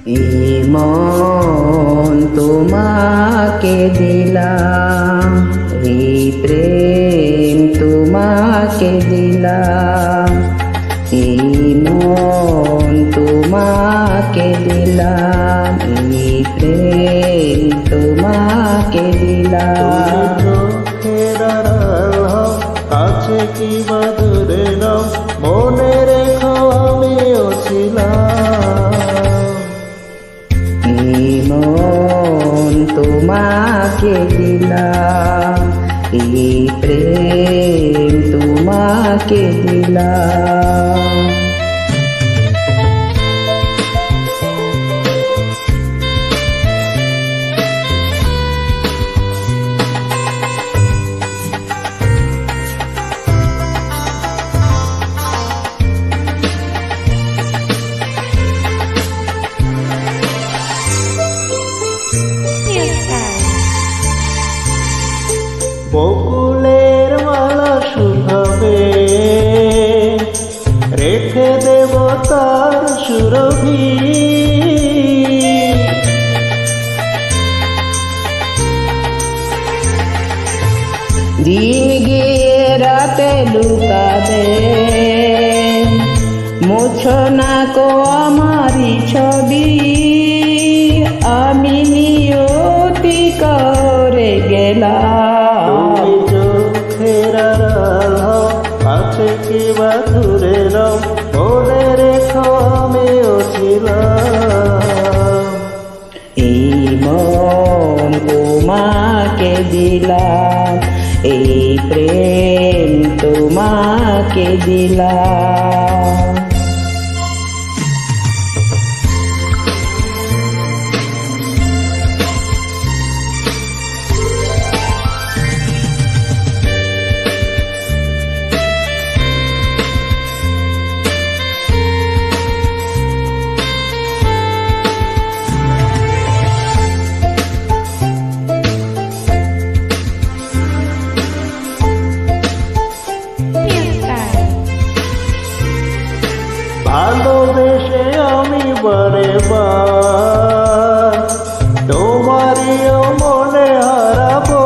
এই মন তোমাকে দিলাম, এই প্রেম তোমাকে দিলাম, এই মন তোমাকে দিলাম, এই প্রেম তোমাকে দিলাম। চোখের আড়াল হও, কাছে কিংবা দূরে নাও, মনে রেখো আমিও ছিলাম। এই মন তোমাকে দিলাম, এই প্রেম তোমাকে দিলাম। বকুলের মালা শুকাবে, রেখে দেব তার সুরভি। দিন গিয়ে রাতে লুকাবে, মুছো না কো আমারি ছবি, আমি নিয়তি করে গেলাম। তুমি চোখের আড়াল হও, কাছে কিংবা দূরে নাও, মনে রেখো আমিও ছিলাম। এই মন তোমাকে দিলাম, এই প্রেম তোমাকে দিলাম। ভালোবেসে আমি বারে বার তোমারিও মনে হারাবো।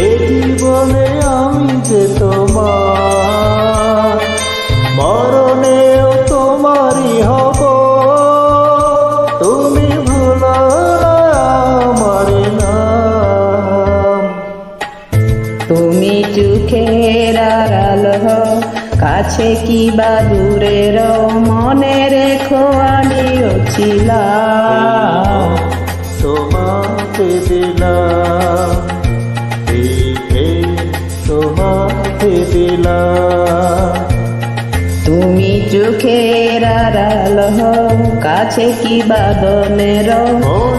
এই জীবনে আমি যে তোমার, মরণেও তোমারই হব। তুমি ভুলো আমার নাম। তুমি চোখের আড়াল হও, কাছে কিবা দূরের, মনে রেখো আমিও ছিলাম। তোমাকে দিলাম, এই প্রেম তোমাকে দিলাম। তুমি চোখের আড়াল হও, কাছে কিবা দলের,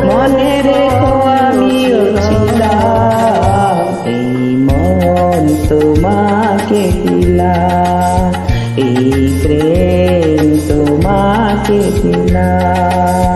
মনে রেখো আমিও ছিলাম। এই মন তোমাকে দিলাম, এই প্রেম তোমাকে দিলাম।